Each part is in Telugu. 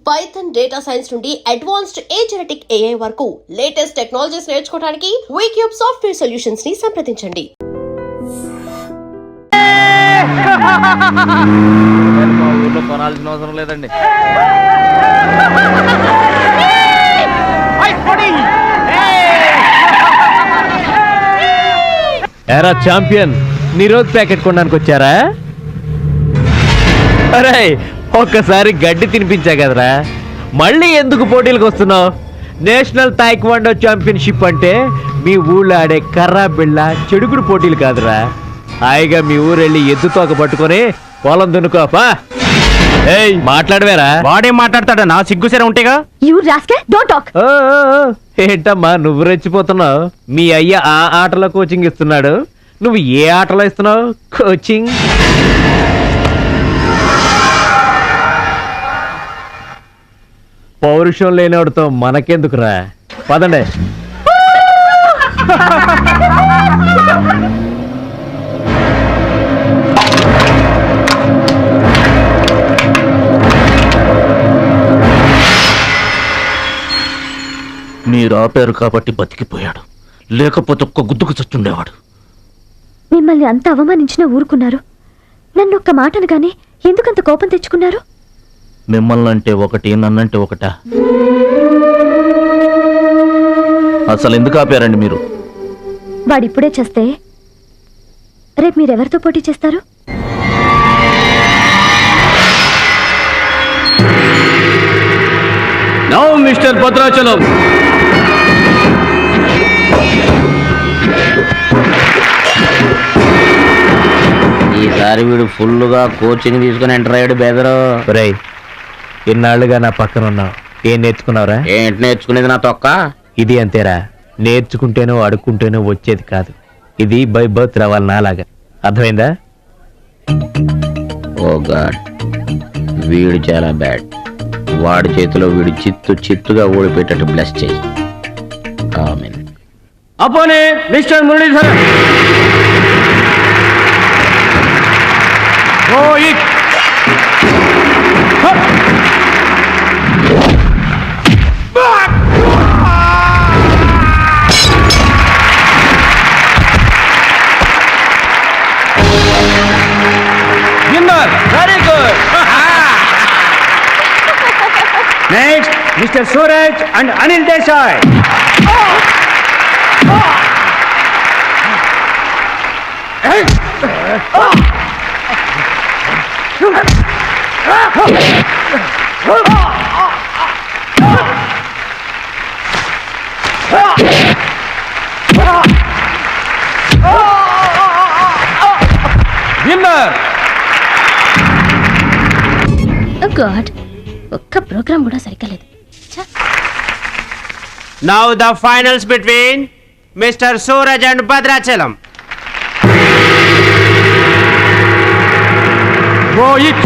పైథాన్ డేటా సైన్స్ నుండి అడ్వాన్స్డ్ జెనెటిక్ AI వరకు లేటెస్ట్ టెక్నాలజీస్ నేర్చుకోవడానికి వీక్యూబ్ సాఫ్ట్వేర్ సొల్యూషన్స్ ని సంప్రదించండి. మా ఊర్లో కొనాల్సిన అవసరం లేదండి. ఎరా ఛాంపియన్, నిరోధ్ ప్యాకెట్ కొనడానికి వచ్చారా? అరే ఒక్కసారి గడ్డి తినిపించా కదరా, మళ్ళీ ఎందుకు పోటీలకు వస్తున్నావు? నేషనల్ తాయిక్వాండో ఛాంపియన్షిప్ అంటే మీ ఊళ్ళో ఆడే కర్రా బిళ్ళ చెడుగుడు పోటీలు కాదురా. హాయిగా మీ ఊరెళ్ళి ఎద్దు తోక పట్టుకొని పొలం దున్నుకోపా. ఏయ్ మాట్లాడవేరా? వాడేం మాట్లాడతాడా? సిగ్గుసేర ఉంటేగా. ఏంటమ్మా నువ్వు రెచ్చిపోతున్నావు? మీ అయ్య ఆ ఆటలో కోచింగ్ ఇస్తున్నాడు, నువ్వు ఏ ఆటలో ఇస్తున్నావు కోచింగ్? పౌరుషం లేనివాడితో మనకెందుకురా, పదండి. మీరు ఆపారు కాబట్టి బతికిపోయాడు, లేకపోతే ఒక్క గుద్దుకు చచ్చుండేవాడు. మిమ్మల్ని అంత అవమానించినా ఊరుకున్నారు. నన్ను ఒక్క మాటనగానే ఎందుకంత కోపం తెచ్చుకున్నారు? మిమ్మల్ని అంటే ఒకటి, నన్నంటే ఒకటా? అసలు ఎందుకు ఆపారండి మీరు? వాడిప్పుడే చేస్తే రేపు మీరెవరితో పోటీ చేస్తారు? నౌ మిస్టర్ భద్రాచలం, ఈసారి వీడు ఫుల్గా కోచింగ్ తీసుకుని ఎంటర్ అయ్యాడు. బెదరు రేయ్, ఇన్నాళ్ళుగా నా పక్కన ఉన్నావు, ఏం నేర్చుకున్నావురా? ఏంటి నేర్చుకునేది నా తొక్క? ఇది అంతేరా, నేర్చుకుంటేనో అడుక్కుంటేనో వచ్చేది కాదు. ఇది బై బర్త్ రావాలి నాలాగా, అర్థమైందా? ఓ గాడ్, వీడు చాలా బ్యాడ్. వాడి చేతిలో వీడు చిత్తుగా ఓడిపోయేటట్టు బ్లెస్ చేయి. ఆమేన్. అపోనే mister Muralidharan. Very good. Next, Mr. Suraj and Anil Desai. Winner. God, ఒక్క ప్రోగ్రామ్ కూడా సరిగ్గా లేదు. Now the finals between Mr. Suraj and Bhadrachalam. Rohit.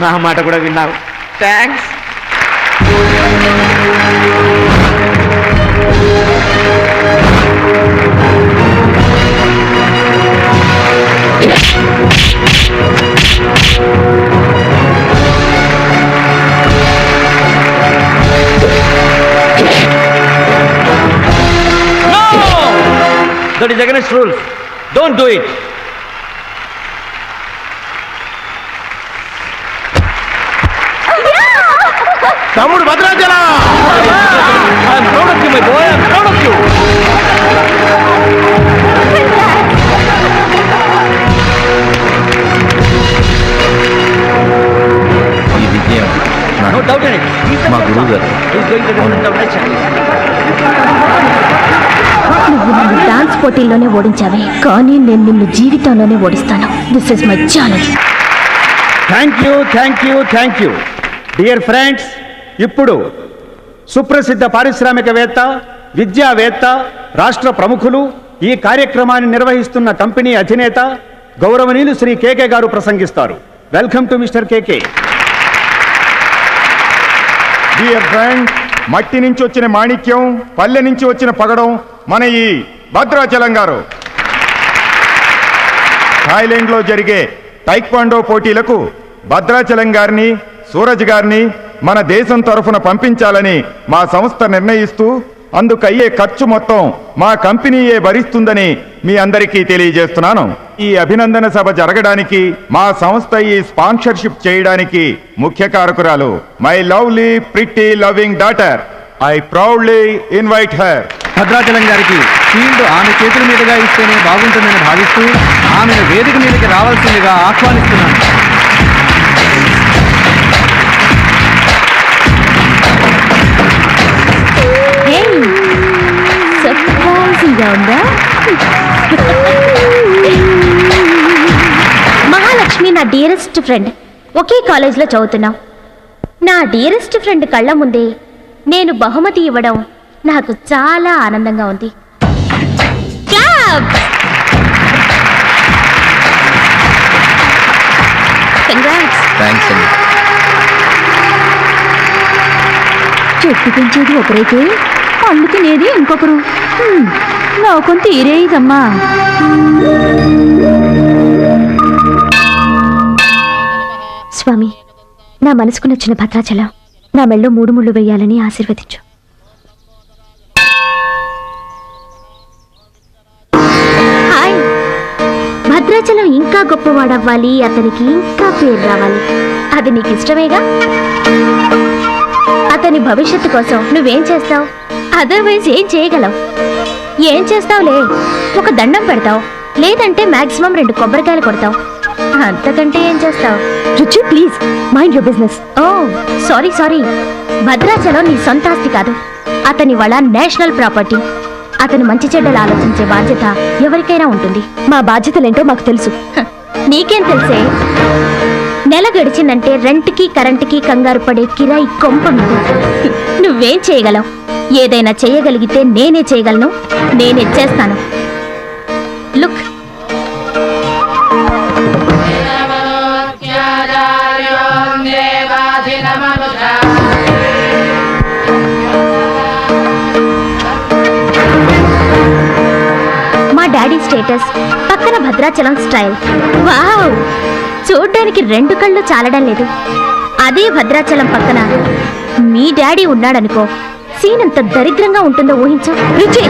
నా మాట కూడా విన్నావు. Thanks. That is against rules. Don't do it. తమ్ముడు Bhadrachala I'm proud of you, my boy. I'm proud of you. ఈ విజయం No doubt in it. He's the మా best గురువు గారు. one. He's going to represent our nation. నువ్వు నన్ను డాన్స్ పోటీల్లోనే ఓడించావే, కానీ నేను నిన్ను జీవితంలోనే ఓడిస్తాను. This is my challenge. Thank you dear friends. ఇప్పుడు సుప్రసిద్ధ పారిశ్రామికవేత్త, విద్యావేత్త, రాష్ట్ర ప్రముఖులు, ఈ కార్యక్రమాన్ని నిర్వహిస్తున్న కంపెనీ అధినేత గౌరవనీయులు శ్రీ కేకే గారు ప్రసంగిస్తారు. Welcome to mister KK. Dear friend, మట్టి నుంచి వచ్చిన మాణిక్యం, పల్లె నుంచి వచ్చిన పగడం మన ఈ భద్రాచలం గారు. థాయిలాండ్లో జరిగే టైక్వాండో పోటీలకు భద్రాచలం గారిని, సూరజ్ గారిని మన దేశం తరఫున పంపించాలని మా సంస్థ నిర్ణయిస్తూ అందుకయ్యే ఖర్చు మొత్తం మా కంపెనీయే భరిస్తుందని మీ అందరికీ తెలియజేస్తున్నాను. ఈ అభినందన సభ జరగడానికి మా సంస్థ ఈ స్పాన్సర్షిప్ చేయడానికి ముఖ్య కారకురాలు my lovely pretty loving daughter. I proudly invite her. Bhadrachalam గారికి ఫీల్డ్ ఆమె చేతుల మీదుగా ఇస్తేనే బాగుంటుందని భావిస్తూ ఆమెను వేదిక మీదకి రావాల్సిందిగా ఆహ్వానిస్తున్నాను. సర్ప్రైజింగ్ గా ఉందా? మహాలక్ష్మి నా డియరెస్ట్ ఫ్రెండ్. ఒకే కాలేజ్లో చదువుతున్నాం. నా డియరెస్ట్ ఫ్రెండ్ కళ్ళ ముందే నేను బహుమతి ఇవ్వడం నాకు చాలా ఆనందంగా ఉంది. క్లాప్! కంగ్రాట్స్. థ్యాంక్స్ అండి. చెట్టు పెంచేది ఒకరైతే అందుకునేది ఇంకొకరు. లోకం తీరేదమ్మా. స్వామి, నా మనసుకు నచ్చిన భద్రాచలం నా మెళ్ళో 3 ముళ్ళు వేయాలని ఆశీర్వదించు. హాయ్. భద్రాచలం ఇంకా గొప్పవాడవ్వాలి, అతనికి ఇంకా పేరు రావాలి. అది నీకు ఇష్టమేగా? అతని భవిష్యత్తు కోసం నువ్వేం చేస్తావు? అదర్వైజ్ ఏం చేయగలవు? ఏం చేస్తావులే, ఒక దండం పెడతావు, లేదంటే మాక్సిమం 2 కొబ్బరికాయలు కొడతావు. అంతకంటే ఏం చేస్తావు? Ruchi, please mind your business. Oh sorry. Bhadrachalam నీ సొంత ఆస్తి కాదు, అతని వాళ్ళ నేషనల్ ప్రాపర్టీ. అతను మంచి చెడ్డలు ఆలోచించే బాధ్యత ఎవరికైనా ఉంటుంది. మా బాధ్యతలేంటో మాకు తెలుసు. నీకేం తెలుసే? నెల గడిచిందంటే రెంట్కి కరెంటుకి కంగారు పడే కిరాయి కొంప మీద. నువ్వేం చేయగలవు? ఏదైనా చేయగలిగితే నేనే చేయగలను, నేనే చేస్తాను. లుక్, మా డాడీ స్టేటస్ పక్కన భద్రాచలం స్టైల్. వావ్! చూడ్డానికి 2 కళ్ళు చాలడం లేదు. అదే భద్రాచలం పక్కన మీ డాడీ ఉన్నాడనుకో, సీన్ ఎంత దరిద్రంగా ఉంటుందో ఊహించు. రుచి,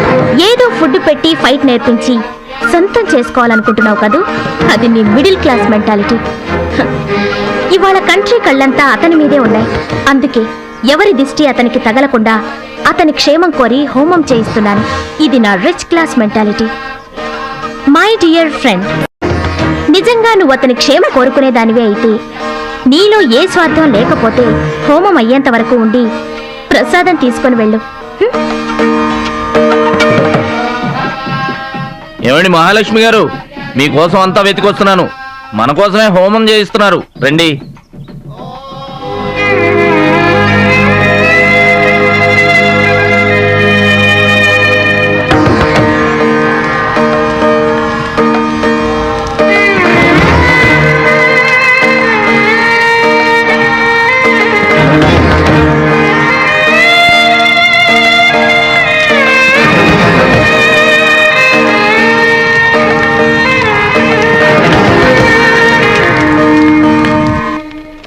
ఏదో ఫుడ్ పెట్టి ఫైట్ నేర్పించి సొంతం చేసుకోవాలనుకుంటున్నావు కదూ, అది నీ మిడిల్ క్లాస్ మెంటాలిటీ. ఇవాళ కంట్రీ కళ్ళంతా అతని మీదే ఉన్నాయి. అందుకే ఎవరి దిష్టి అతనికి తగలకుండా అతని క్షేమం కోరి హోమం చేయిస్తున్నాను. ఇది నా rich class mentality. My dear friend, నిజంగా నువ్వు అతని క్షేమం కోరుకునేదానివే అయితే, నీలో ఏ స్వార్థం లేకపోతే హోమం అయ్యేంత వరకు ఉండి ప్రసాదం తీసుకొని వెళ్ళు. ఏమండి మహాలక్ష్మి గారు, మీకోసం అంతా వెతికొస్తున్నాను. మన కోసమే హోమం చేయిస్తున్నారు, రండి.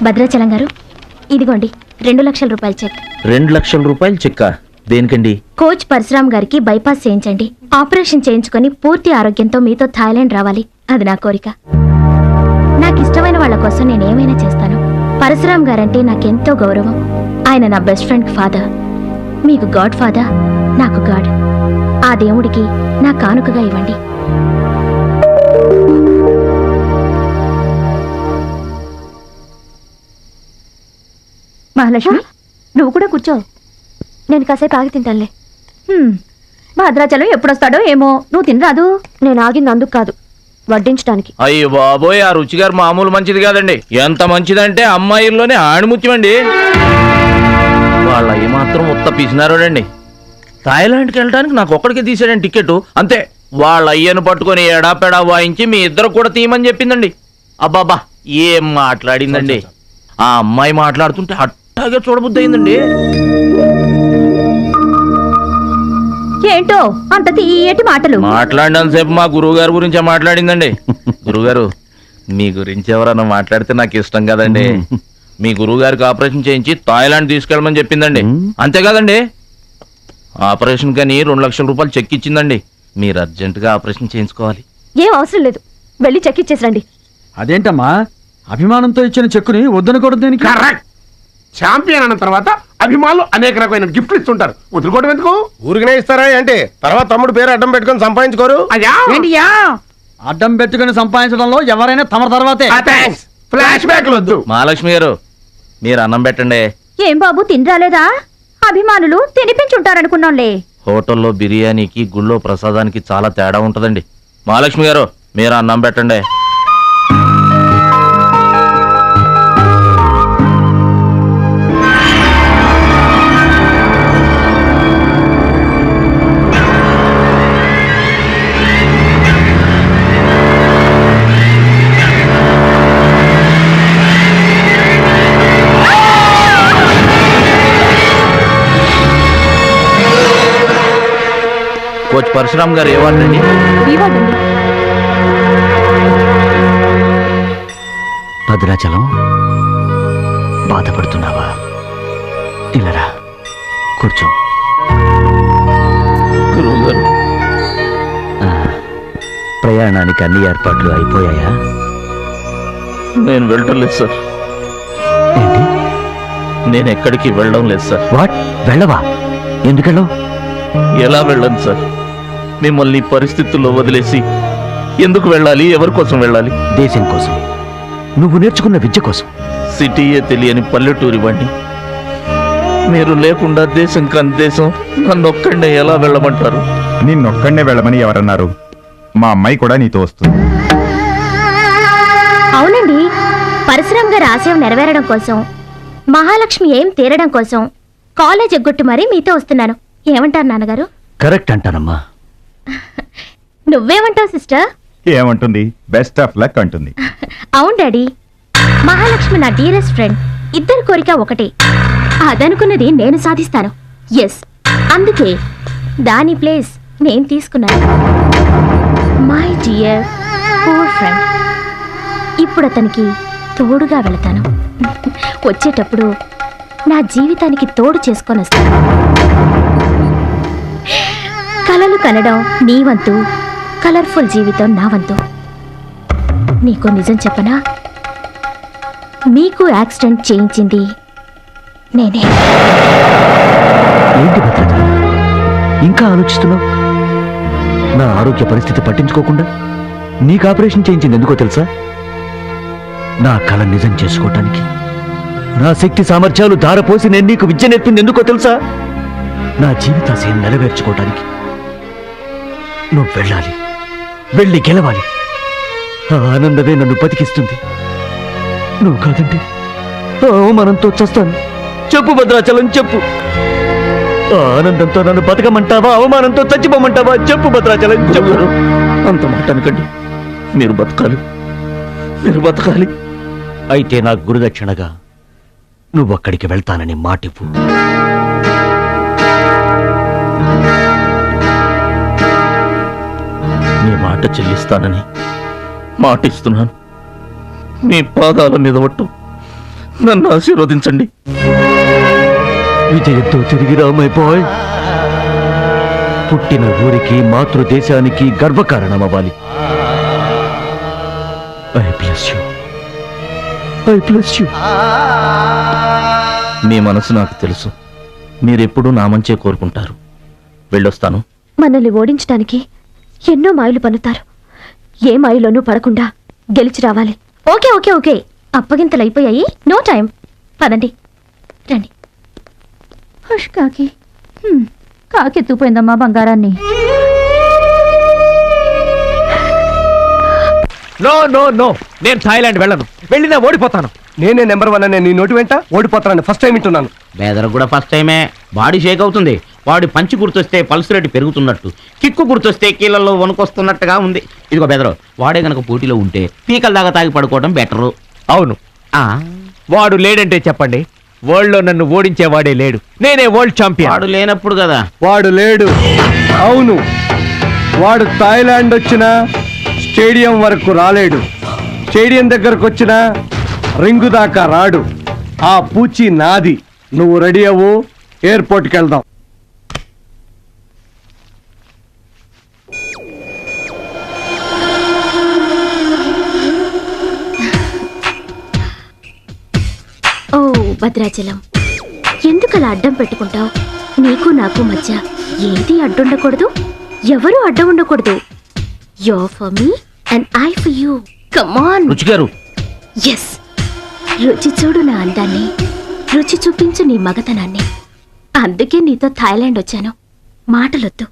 భద్రాచలం గారు, ఇదిగోండి 2 లక్షల రూపాయల చెక్. 2 లక్షల రూపాయలు చెక్క దేనికండి? కోచ్ పరశురామ్ గారికి బైపాస్ చేయించండి. ఆపరేషన్ చేయించుకొని పూర్తి ఆరోగ్యంతో మీతో థాయిలాండ్ రావాలి. అది నా కోరిక. నాకు ఇష్టమైన వాళ్ళ కోసం నేను ఏమైనా చేస్తాను. పరశురామ్ గారంటే నాకెంతో గౌరవం. ఆయన నా బెస్ట్ ఫ్రెండ్ ఫాదర్. మీకు గాడ్ ఫాదర్, నాకు గాడ్. ఆ దేవుడికి నా కానుకగా ఇవ్వండి. మహాలక్ష్మి, నువ్వు కూడా కూర్చో. నేను కాసేపు ఆగి తింటానులే. భద్రాచలం ఎప్పుడొస్తాడో ఏమో. నువ్వు తినరాదు? నేను ఆగింది అందుకు కాదు, వడ్డించడానికి. అయ్యో బాబోయ్, ఆ రుచి గారు మామూలు మంచిది కాదండి. ఎంత మంచిదంటే అమ్మాయిల్లోనే ఆణిముత్యమండి. వాళ్ళ ఏమాత్రం ఉత్త పిసినారోడండి. థాయిలాండ్కి వెళ్ళడానికి నాకు ఒక్కడికే తీసాడండి టికెట్. అంతే, వాళ్ళ అయ్యను పట్టుకొని ఎడాపెడా వాయించి మీ ఇద్దరు కూడా తీయమని చెప్పిందండి. అబ్బాబా ఏం మాట్లాడిందండి. ఆ అమ్మాయి మాట్లాడుతుంటే అట్టాగే చూడబుద్ధి అయిందండి. ఏంటో అంత తీయటి మాటలు మాట్లాడినంతసేపు మా గురువు గారి గురించే మాట్లాడిందండి. గురుగారు, మీ గురించి ఎవరన్నా మాట్లాడితే నాకు ఇష్టం కదండి. మీ గురువు గారికి ఆపరేషన్ చేయించి థాయిలాండ్ తీసుకెళ్ళమని చెప్పిందండి. అంతేకాదండి, ఆపరేషన్ కని 2 లక్షల రూపాయలు చెక్ ఇచ్చిందండి. మీరు అర్జెంటుగా ఆపరేషన్ చేయించుకోవాలి. ఏం అవసరం లేదు, వెళ్ళి చెక్ ఇచ్చేసరండి. అదేంటమ్మా, అభిమానంతో ఇచ్చిన చెక్కుని వద్దనకూడదు దేనికి? కరెక్ట్. ఛాంపియన్ అన్న తర్వాత అభిమానులు అనేక రకమైన గిఫ్ట్లు ఇస్తుంటారు. వదులుకోవడం ఎందుకు? ఊరికనే ఇస్తారా అంటే తర్వాత తమ్ముడు పేరు అడ్డం పెట్టుకొని సంపాదించుకోరు. అయ్యా అడ్డం పెట్టుకుని సంపాదించడంలో ఎవరైనా తమ తర్వాతే. ఫ్లాష్ బ్యాక్ వద్దు. మహాలక్ష్మి గారు, మీరు అన్నం పెట్టండి. ఏం బాబు, తినరాలేదా? అభిమానులు తినిపించుంటారనుకున్నాంలే. హోటల్లో బిర్యానీకి గుళ్ళో ప్రసాదానికి చాలా తేడా ఉంటుందండి. మహాలక్ష్మి గారు, మీరు అన్నం పెట్టండి. కోచ్ పరశురామ్ గారు ఏవాడండి? భద్రాచలం, బాధపడుతున్నావా? ఇలారా కూర్చో. గురువు గారు, ప్రయాణానికి అన్ని ఏర్పాట్లు అయిపోయాయా? నేను వెళ్ళటం లేదు సార్. ఏంటి? నేను ఎక్కడికి వెళ్ళడం లేదు సార్. వాట్? వెళ్ళవా? ఎందుకెళ్ళవు? ఎలా వెళ్ళను సార్? మిమ్మల్ని పరిస్థితుల్లో వదిలేసి ఎందుకు వెళ్ళాలి? ఎవరి కోసం వెళ్ళాలి? దేశం కోసం, నువ్వు నేర్చుకున్న విద్య కోసం. సిటీయే తెలియని పల్లెటూరి వాణ్ణి. మీరు లేకుండా దేశం కాని దేశం నన్నొక్కడే ఎలా వెళ్ళమంటారు? నిన్నొక్కడే వెళ్ళమని ఎవరన్నారు? మా అమ్మాయి కూడా నీతో వస్తుంది. అవునండి, పరశురామ్ గారి ఆశయం నెరవేరడం కోసం, మహాలక్ష్మి ఏం తీరడం కోసం కాలేజ్ ఎగ్గొట్టు మరీ మీతో వస్తున్నాను. ఏమంటారు నాన్నగారు? కరెక్ట్ అంటానమ్మా. నువ్వేమంటావు సిస్టర్? ఏమంటుంది? బెస్ట్ ఆఫ్ లక్ అంటుంది. అవును డాడీ, మహాలక్ష్మి నా డియరెస్ట్ ఫ్రెండ్. ఇద్దరి కోరిక ఒకటే, అదనుకున్నది నేను సాధిస్తాను. ఎస్, అందుకే దాని ప్లేస్ నేను తీసుకున్నాను. My dear poor friend. ఇప్పుడు అతనికి తోడుగా వెళతాను. వచ్చేటప్పుడు నా జీవితానికి తోడు చేసుకొని వస్తాను. కలలు కనడం నీ వంతు, కలర్ఫుల్ జీవితం నా వంతు. నీకు నిజం చెప్పనా? మీకు యాక్సిడెంట్ చేయించింది నేనే. ఏంటి భద్రాచలం, ఇంకా ఆలోచిస్తున్నావు? నా ఆరోగ్య పరిస్థితి పట్టించుకోకుండా నీకు ఆపరేషన్ చేయించింది ఎందుకో తెలుసా? నా కళ నిజం చేసుకోవటానికి. నా శక్తి సామర్థ్యాలు ధారపోసి నేను నీకు విద్య నేర్పింది ఎందుకో తెలుసా? నా జీవితాశయం నెరవేర్చుకోవటానికి. నువ్వు వెళ్ళాలి, వెళ్ళి గెలవాలి. ఆ ఆనందమే నన్ను బతికిస్తుంది. నువ్వు కాదంటే అవమానంతో చస్తాను. చెప్పు భద్రాచలం, చెప్పు. ఆ ఆనందంతో నన్ను బతకమంటావా, అవమానంతో చచ్చిపోమంటావా? చెప్పు భద్రాచలం, చెప్పు. అంత మాట అనకండి. మీరు బతకాలి, మీరు బతకాలి. అయితే నా గురుదక్షిణగా నువ్వు అక్కడికి వెళ్తానని మాటివ్వు. మీ మాట చెల్లిస్తానని మాటిస్తున్నాను. మీ పాదాల మీద ఒట్టు. నన్ను ఆశీర్వదించండి. విజయంతో తిరిగి రా మై బాయ్. పుట్టిన ఊరికి మాతృదేశానికి గర్వకారణమవ్వాలి. I bless you. I bless you. మీ మనసు నాకు తెలుసు. మీరెప్పుడూ నా మంచే కోరుకుంటారు. వెళ్ళొస్తాను. మనల్ని ఓడించడానికి ఎన్నో మాయలు పన్నుతారు. ఏ మాయలోనూ పడకుండా గెలిచి రావాలి. ఓకే ఓకే ఓకే, అప్పగింతలు అయిపోయాయి. No time. పదండి, రండి. హష్ కాకి. కాకెత్తుపోయిందమ్మా బంగారాన్ని. నో నో నో, నేను థాయిలాండ్ వెళ్ళను. వెళ్ళినా ఓడిపోతాను. నేనే నెంబర్ 1 అనే నీ నోటి వెంట ఓడిపోతానని ఫస్ట్ టైం వింటున్నాను. బేదరకు కూడా ఫస్ట్ టైమే. బాడీ షేక్ అవుతుంది. వాడి పంచి గుర్తొస్తే పల్స్ రేటు పెరుగుతున్నట్టు, కిక్కు గుర్తొస్తే కీళ్ళల్లో వణుకొస్తున్నట్టుగా ఉంది. ఇదిగో బెదరు, వాడే గనక పోటీలో ఉంటే పీకల దాకా తాగి పడుకోవడం బెటరు. అవును, వాడు లేడంటే చెప్పండి. వరల్డ్ లో నన్ను ఓడించేవాడే లేడు. నేనే వరల్డ్ ఛాంపియన్. వాడు లేనప్పుడు కదా. వాడు లేడు. అవును, వాడు థాయిలాండ్ వచ్చినా స్టేడియం వరకు రాలేడు. స్టేడియం దగ్గరకు వచ్చినా రింగు దాకా రాడు. ఆ పూచి నాది. నువ్వు రెడీ అవ్వు, ఎయిర్పోర్ట్కి వెళ్దాం. ఓ భద్రాచలం, ఎందుకలా అడ్డం పెట్టుకుంటావు? నీకు నాకు మధ్య ఏది అడ్డుండకూడదు, ఎవరు అడ్డం ఉండకూడదు. You for me and I for you. Come on. రుచి గారు. ఎస్, రుచి చూడు నా అందాన్ని, రుచి చూపించు నీ మగతనాన్ని. అందుకే నీతో థాయిలాండ్ వచ్చాను. మాటలొద్దు,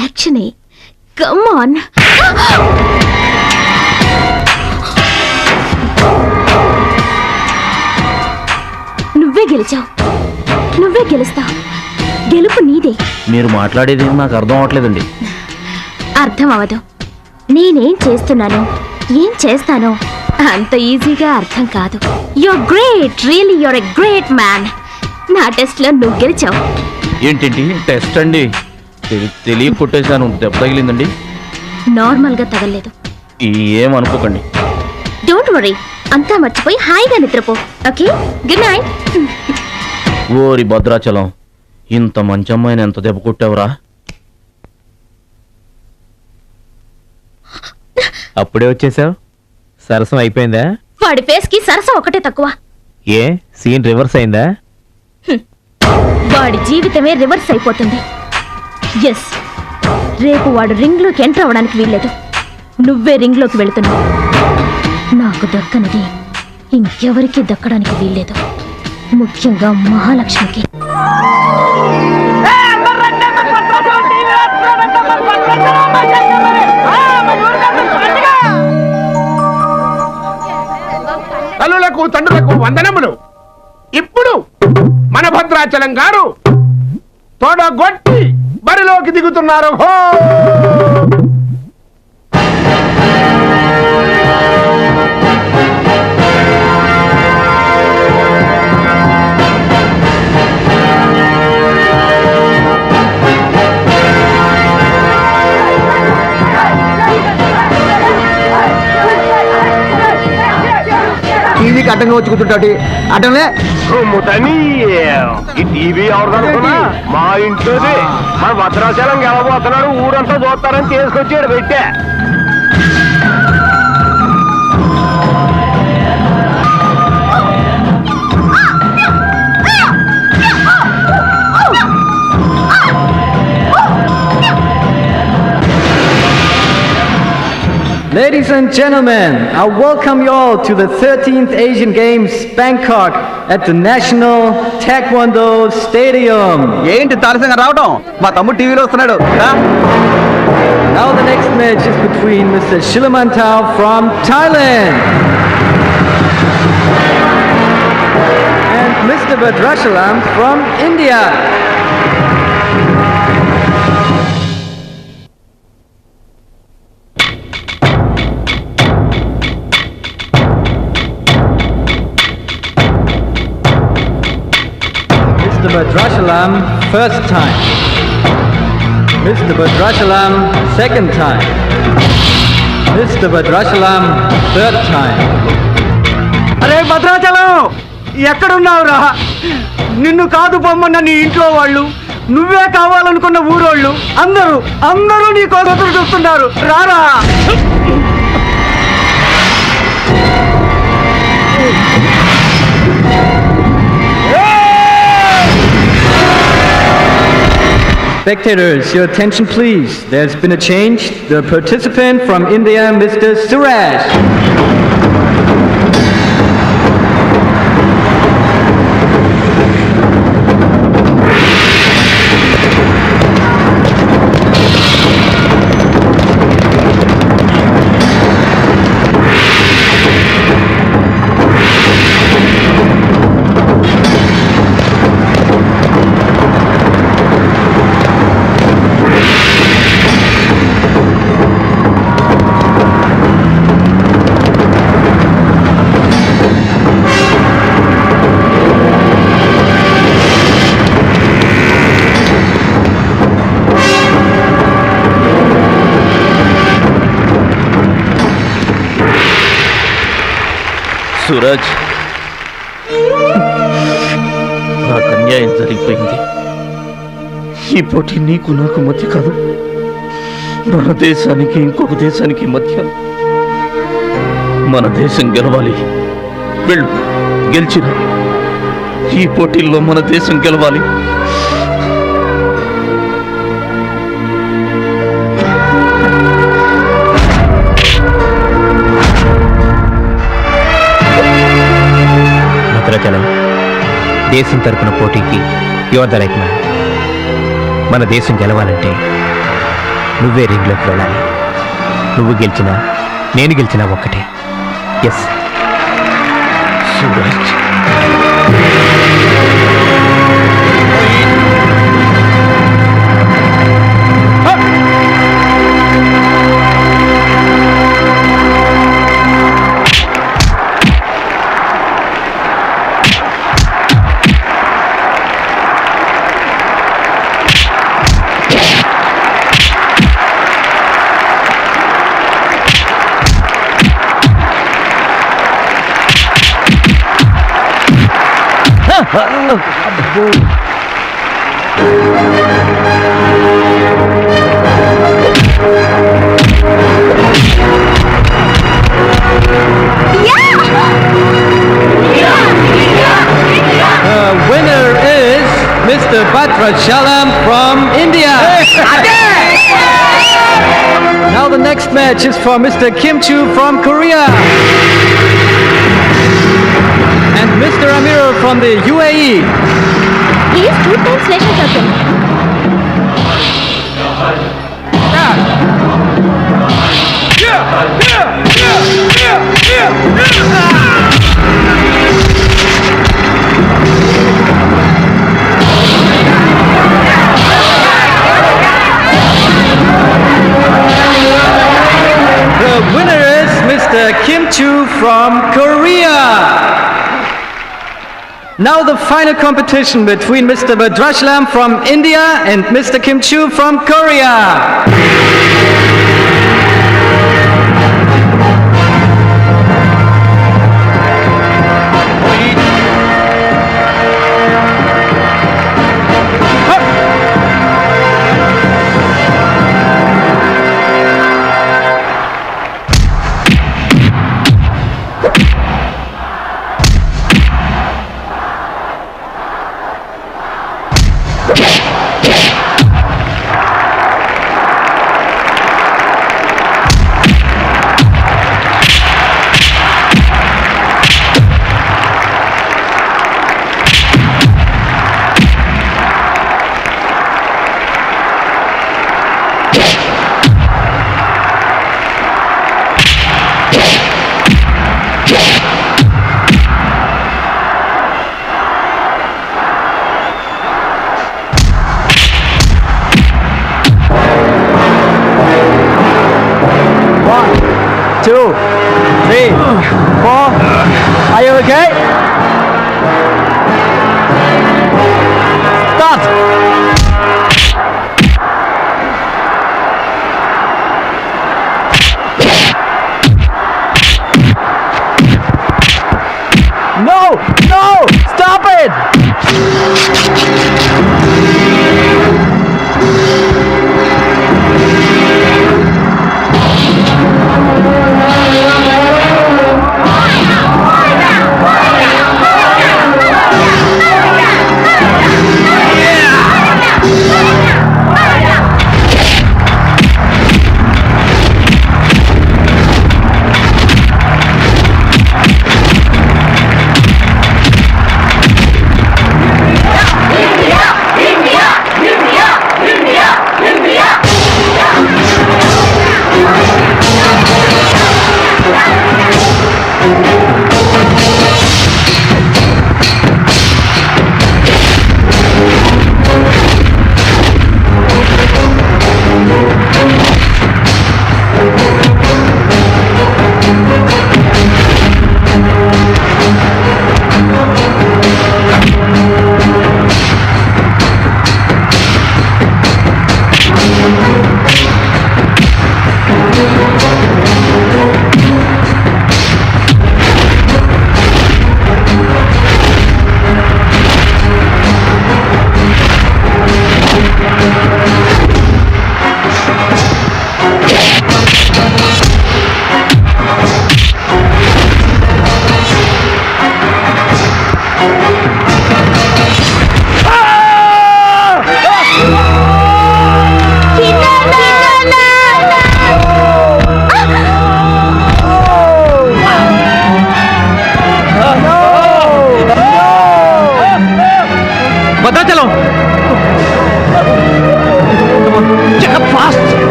యాక్షనే. Come on. నువ్వే గెలిచావు, నువ్వే గెలుస్తావు. గెలుపు నీదే. మీరు మాట్లాడేది నాకు అర్థం అవట్లేదండి. అర్థం అవదు. నేనేం చేస్తున్నానో, ఏం చేస్తానో అంత ఈజీగా అర్థం కాదు. You're great, really you're a great man. నా టెస్ట్ లో నువ్వు గెలిచావు. ఏంటండి టెస్ట్ అండి? తెలియ కొట్టేశాను. దెబ్బ తగిలిందండి. నార్మల్ గా తగలేదు. ఏమనుకోకండి. డోంట్ వరీ, అంతా మర్చిపోయి హాయిగా నిద్రపో. Okay, good night. ఓరి భద్రాచలం, ఇంత మంచి అమ్మాయిని ఎంత దెబ్బ కొట్టావురా? అప్పుడే వచ్చేసావు. సరసం అయిపోయిందా? వాడి ఫేస్ కి సరసం ఒకటే తక్కువ. ఏ సీన్ రివర్స్ అయిందా? వాడి జీవితమే రివర్స్ అయిపోతుంది. ఎస్, రేపు వాడు రింగ్ లోకి ఎంటర్ అవ్వడానికి వీల్లేదు. నువ్వే రింగ్ లోకి వెళుతున్నావు. నాకు దక్కనిది ఇంకెవరికి దక్కడానికి వీల్లేదు, ముఖ్యంగా మహాలక్ష్మికి. తల్లులకు తండ్రులకు వందనములు. ఇప్పుడు మన భద్రాచలం గారు తొడగొట్టి బరిలోకి దిగుతున్నారు. హో! టీవీకి అడ్డంగా వచ్చి కూర్చుంటాడు. అడ్డంలే ఈ టీవీ ఎవరిదనుకున్నా మా ఇంట్లోది. మన భద్రాచలం గెలబోతున్నాడు, ఊరంతా చూస్తారని తీసుకొచ్చాడు పెట్టే. Ladies and gentlemen, I welcome you all to the 13th Asian Games, Bangkok, at the National Taekwondo Stadium. ఏంటి తారసంగా రావడం? మా తమ్ముడు టీవీలో వస్తున్నాడు. Now the next match is between Mr. Shilamantau from Thailand and Mr. Badrachalam from India. Mr. Badrachalam, first time. Mr. Badrachalam, second time. Mr. Badrachalam, third time. అరే భద్రాచలం, ఎక్కడున్నావురా? నిన్ను కాదు పొమ్మన్న నీ ఇంట్లో వాళ్ళు, నువ్వే కావాలనుకున్న ఊరోళ్ళు అందరూ నీ కోసం చూస్తున్నారు. రారా. Spectators, your attention please. There's been a change. The participant from India, Mr. Suraj. Suraj, నాకు అన్యాయం జరిగిపోయింది. ఈ పోటీ నీకు నాకు మధ్య కాదు, మన దేశానికి ఇంకొక దేశానికి మధ్య. మన దేశం గెలవాలి. వెళ్ళు, గెలిచిన ఈ పోటీల్లో మన దేశం గెలవాలి. దేశం తరపున పోటీకి యువర్ ద రైట్ మ్యాన్. మన దేశం గెలవాలంటే నువ్వే రింగ్లోకి వెళ్ళాలి. నువ్వు గెలిచినా నేను గెలిచినా ఒక్కటే. Yes Suraj. Winner is Mr. Bhadrachalam from India. Now the next match is for Mr. Kim Chu from Korea. And Mr. Amir from the UAE. He is 2 times national champion. The winner is Mr. Kim Chu from Korea. Now the final competition between Mr. Bhadrachalam from India and Mr. Kim Chu from Korea.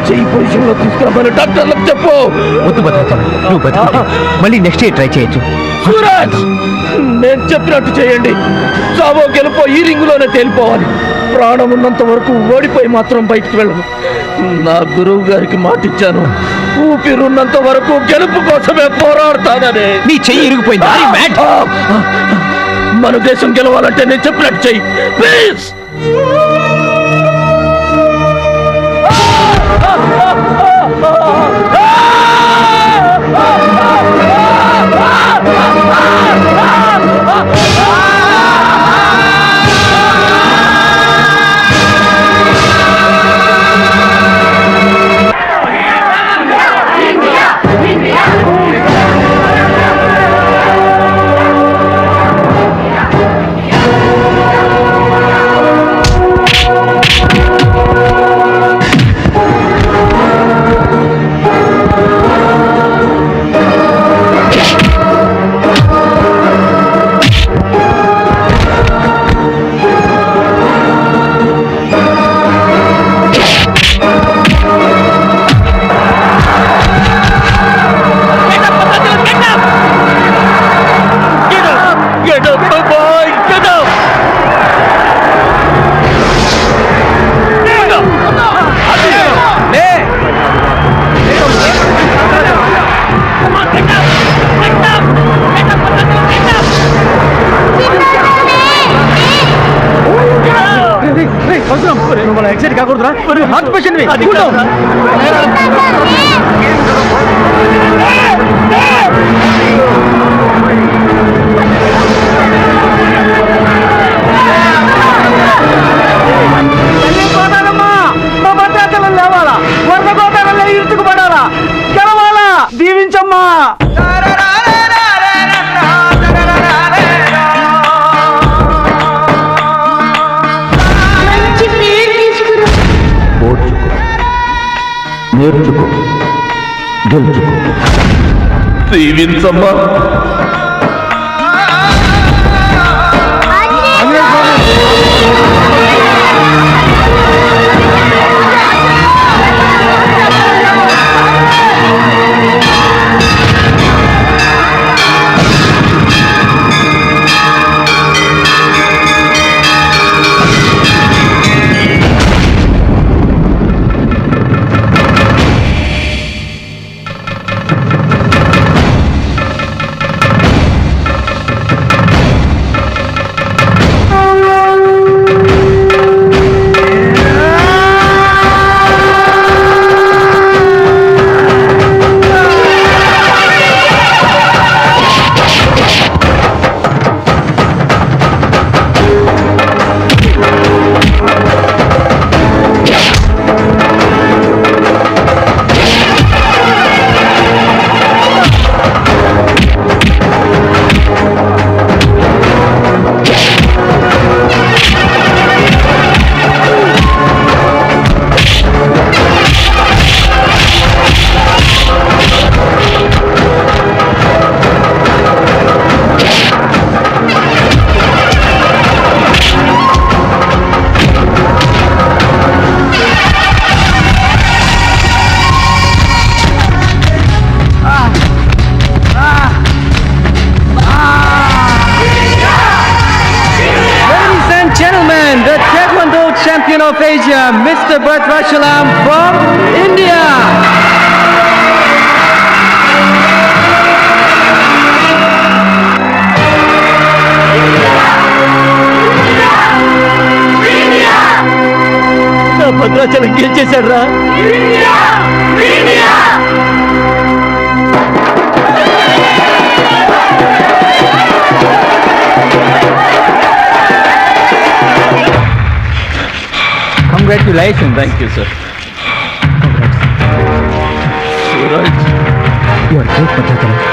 చెయ్యి పొజిషన్ లో తీసుకురామని డాక్టర్లకు చెప్పు. వద్దు భద్రాచలం, నువ్వు బతుకు. మళ్ళీ నెక్స్ట్ ఇయర్ ట్రై చేయొచ్చు. సూరజ్, నేను చెప్పినట్టు చేయండి. చావో గెలుపో ఈ రింగులోనే తేలిపోవాలి. ప్రాణం ఉన్నంత వరకు ఓడిపోయి మాత్రం బయటికి వెళ్ళను. నా గురువు గారికి మాటిచ్చాను, ఊపిరున్నంత వరకు గెలుపు కోసమే పోరాడతానని. నీ చెయ్యి ఇరిగిపోయింది. మన దేశం గెలవాలంటే నేను చెప్పినట్టు చెయ్యి ప్లీజ్. ఎక్సైట్ కాకూడదురా, హార్ట్ పేషెంట్. మా భద్రాచలం లేవాలా, వరద గోదావరిలో ఇరుచుకుపడాలా, గెలవాలా, దీవించమ్మా. నేర్చుకో, గెలుచుకో, దీవించమ్మా. Champion of Asia, Mr. Bhadrachalam from India. Bhadrachalam గెలిచేశాడు రా. Congratulations. Thank you, sir. You are great, Bhadrachalam.